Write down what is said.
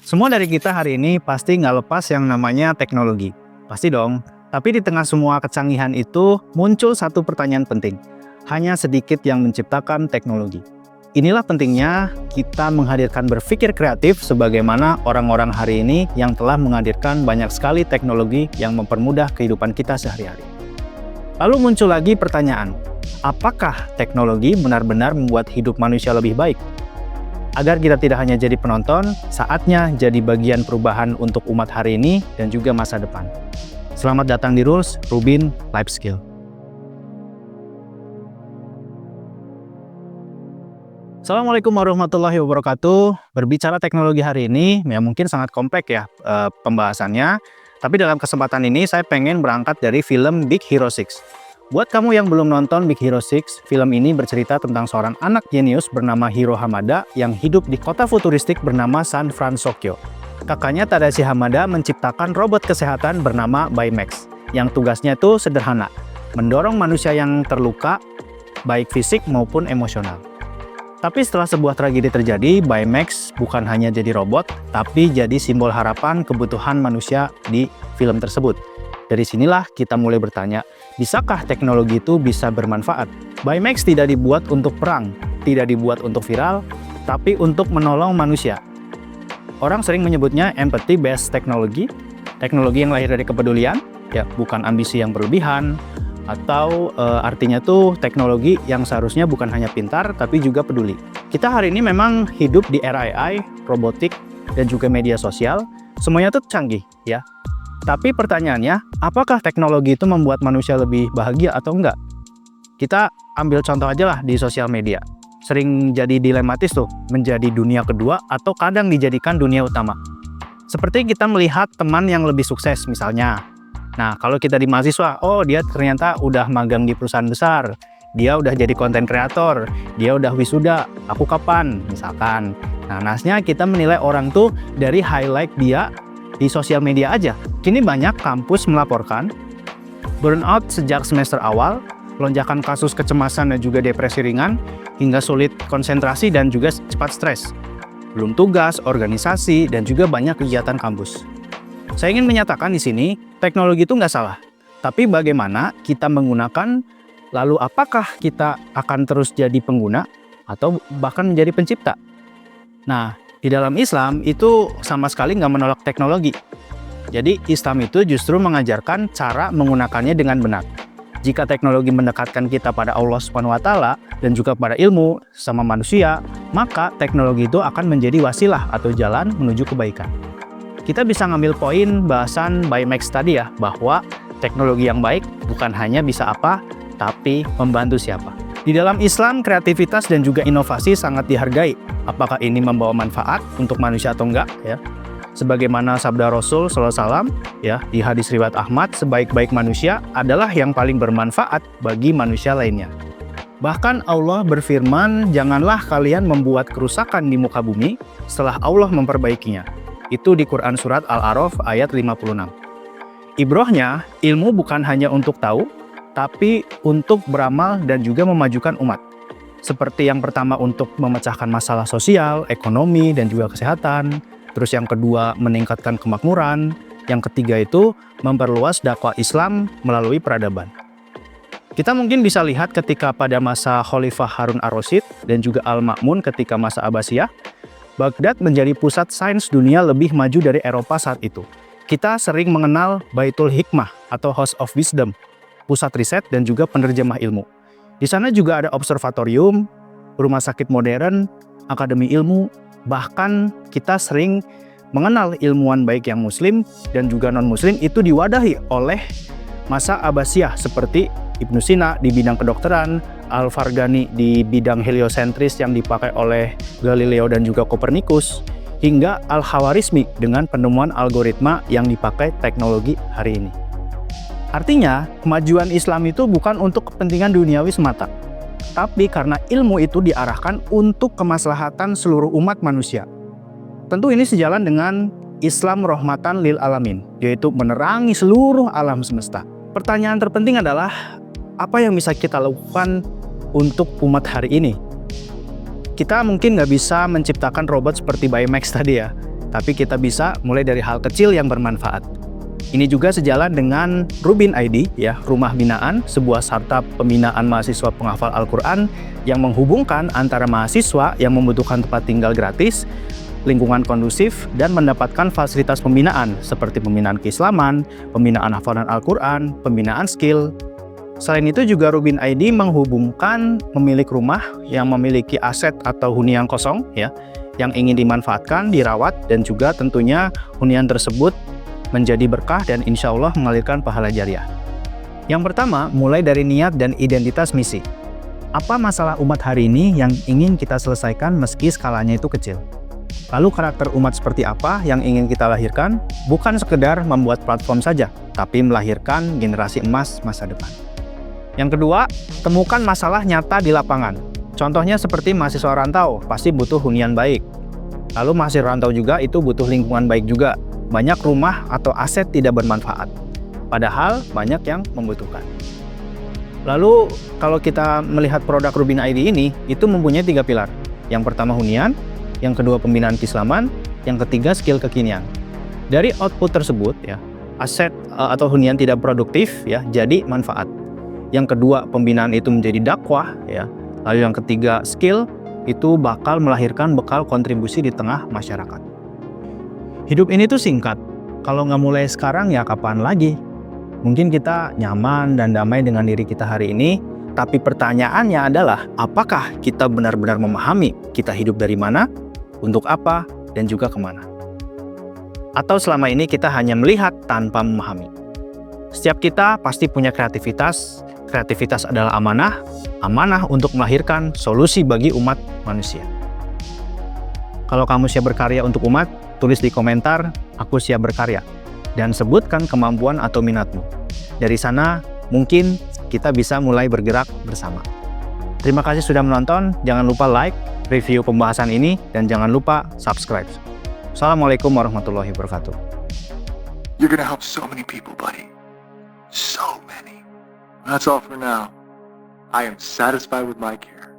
Semua dari kita hari ini pasti nggak lepas yang namanya teknologi. Pasti dong. Tapi di tengah semua kecanggihan itu muncul satu pertanyaan penting. Hanya sedikit yang menciptakan teknologi. Inilah pentingnya kita menghadirkan berpikir kreatif sebagaimana orang-orang hari ini yang telah menghadirkan banyak sekali teknologi yang mempermudah kehidupan kita sehari-hari. Lalu muncul lagi pertanyaan, apakah teknologi benar-benar membuat hidup manusia lebih baik? Agar kita tidak hanya jadi penonton, saatnya jadi bagian perubahan untuk umat hari ini dan juga masa depan. Selamat datang di Rules Rubin Life Skill. Assalamualaikum warahmatullahi wabarakatuh. Berbicara teknologi hari ini, ya mungkin sangat kompleks ya pembahasannya. Tapi dalam kesempatan ini saya pengen berangkat dari film Big Hero 6. Buat kamu yang belum nonton Big Hero 6, film ini bercerita tentang seorang anak jenius bernama Hiro Hamada yang hidup di kota futuristik bernama San Francisco. Kakaknya Tadashi Hamada menciptakan robot kesehatan bernama Baymax, yang tugasnya itu sederhana, mendorong manusia yang terluka, baik fisik maupun emosional. Tapi setelah sebuah tragedi terjadi, Baymax bukan hanya jadi robot, tapi jadi simbol harapan kebutuhan manusia di film tersebut. Dari sinilah kita mulai bertanya, bisakah teknologi itu bisa bermanfaat? Baymax tidak dibuat untuk perang, tidak dibuat untuk viral, tapi untuk menolong manusia. Orang sering menyebutnya empathy-based technology, teknologi yang lahir dari kepedulian, ya bukan ambisi yang berlebihan, atau artinya tuh teknologi yang seharusnya bukan hanya pintar, tapi juga peduli. Kita hari ini memang hidup di era AI, robotik, dan juga media sosial, semuanya tuh canggih, ya. Tapi pertanyaannya, apakah teknologi itu membuat manusia lebih bahagia atau enggak? Kita ambil contoh aja lah di sosial media. Sering jadi dilematis tuh, menjadi dunia kedua atau kadang dijadikan dunia utama. Seperti kita melihat teman yang lebih sukses misalnya. Nah, kalau kita di mahasiswa, oh dia ternyata udah magang di perusahaan besar, dia udah jadi konten kreator, dia udah wisuda, aku kapan? Misalkan. Nah, nasnya kita menilai orang tuh dari highlight dia di sosial media aja. Kini banyak kampus melaporkan burnout sejak semester awal, lonjakan kasus kecemasan dan juga depresi ringan, hingga sulit konsentrasi dan juga cepat stres. Belum tugas, organisasi, dan juga banyak kegiatan kampus. Saya ingin menyatakan di sini, teknologi itu nggak salah. Tapi bagaimana kita menggunakan, lalu apakah kita akan terus jadi pengguna, atau bahkan menjadi pencipta? Nah, di dalam Islam itu sama sekali nggak menolak teknologi. Jadi Islam itu justru mengajarkan cara menggunakannya dengan benar. Jika teknologi mendekatkan kita pada Allah SWT dan juga pada ilmu sama manusia, maka teknologi itu akan menjadi wasilah atau jalan menuju kebaikan. Kita bisa ngambil poin bahasan Baymax tadi ya, bahwa teknologi yang baik bukan hanya bisa apa, tapi membantu siapa. Di dalam Islam, kreativitas dan juga inovasi sangat dihargai. Apakah ini membawa manfaat untuk manusia atau enggak? Ya. Sebagaimana sabda Rasul SAW, ya, di hadis riwayat Ahmad, sebaik-baik manusia adalah yang paling bermanfaat bagi manusia lainnya. Bahkan Allah berfirman, janganlah kalian membuat kerusakan di muka bumi setelah Allah memperbaikinya. Itu di Quran Surat Al-A'raf ayat 56. Ibrohnya, ilmu bukan hanya untuk tahu, tapi untuk beramal dan juga memajukan umat. Seperti yang pertama untuk memecahkan masalah sosial, ekonomi, dan juga kesehatan. Terus yang kedua meningkatkan kemakmuran. Yang ketiga itu memperluas dakwah Islam melalui peradaban. Kita mungkin bisa lihat ketika pada masa Khalifah Harun ar-Rasyid dan juga Al-Ma'mun ketika masa Abbasiyah, Baghdad menjadi pusat sains dunia lebih maju dari Eropa saat itu. Kita sering mengenal Baitul Hikmah atau House of Wisdom, pusat riset dan juga penerjemah ilmu. Di sana juga ada observatorium, rumah sakit modern, akademi ilmu, bahkan kita sering mengenal ilmuwan baik yang muslim dan juga non-muslim itu diwadahi oleh masa Abbasiyah seperti Ibnu Sina di bidang kedokteran, Al-Farghani di bidang heliosentris yang dipakai oleh Galileo dan juga Copernicus, hingga Al-Khawarizmi dengan penemuan algoritma yang dipakai teknologi hari ini. Artinya, kemajuan Islam itu bukan untuk kepentingan duniawi semata, tapi karena ilmu itu diarahkan untuk kemaslahatan seluruh umat manusia. Tentu ini sejalan dengan Islam rahmatan lil alamin, yaitu menerangi seluruh alam semesta. Pertanyaan terpenting adalah, apa yang bisa kita lakukan untuk umat hari ini? Kita mungkin nggak bisa menciptakan robot seperti Baymax tadi ya, tapi kita bisa mulai dari hal kecil yang bermanfaat. Ini juga sejalan dengan Rubin ID, ya, Rumah Binaan, sebuah startup pembinaan mahasiswa penghafal Al-Quran yang menghubungkan antara mahasiswa yang membutuhkan tempat tinggal gratis, lingkungan kondusif, dan mendapatkan fasilitas pembinaan seperti pembinaan keislaman, pembinaan hafalan Al-Quran, pembinaan skill. Selain itu juga Rubin ID menghubungkan pemilik rumah yang memiliki aset atau hunian kosong, ya, yang ingin dimanfaatkan, dirawat, dan juga tentunya hunian tersebut menjadi berkah dan insya Allah mengalirkan pahala jariah. Yang pertama, mulai dari niat dan identitas misi. Apa masalah umat hari ini yang ingin kita selesaikan meski skalanya itu kecil? Lalu karakter umat seperti apa yang ingin kita lahirkan? Bukan sekedar membuat platform saja, tapi melahirkan generasi emas masa depan. Yang kedua, temukan masalah nyata di lapangan. Contohnya seperti mahasiswa rantau, pasti butuh hunian baik. Lalu mahasiswa rantau juga itu butuh lingkungan baik juga. Banyak rumah atau aset tidak bermanfaat, padahal banyak yang membutuhkan. Lalu kalau kita melihat produk Rubin ID ini, itu mempunyai 3 pilar. Yang pertama hunian, yang kedua pembinaan keislaman, yang ketiga skill kekinian. Dari output tersebut, ya, aset atau hunian tidak produktif, ya, jadi manfaat. Yang kedua pembinaan itu menjadi dakwah, ya. Lalu yang ketiga skill itu bakal melahirkan bekal kontribusi di tengah masyarakat. Hidup ini tuh singkat, kalau nggak mulai sekarang ya kapan lagi? Mungkin kita nyaman dan damai dengan diri kita hari ini, tapi pertanyaannya adalah apakah kita benar-benar memahami kita hidup dari mana, untuk apa, dan juga kemana? Atau selama ini kita hanya melihat tanpa memahami? Setiap kita pasti punya kreativitas, kreativitas adalah amanah, amanah untuk melahirkan solusi bagi umat manusia. Kalau kamu siap berkarya untuk umat, tulis di komentar, aku siap berkarya. Dan sebutkan kemampuan atau minatmu. Dari sana, mungkin kita bisa mulai bergerak bersama. Terima kasih sudah menonton, jangan lupa like, review pembahasan ini, dan jangan lupa subscribe. Assalamualaikum warahmatullahi wabarakatuh. You're gonna help so many people, buddy. So many. That's all for now. I am satisfied with my care.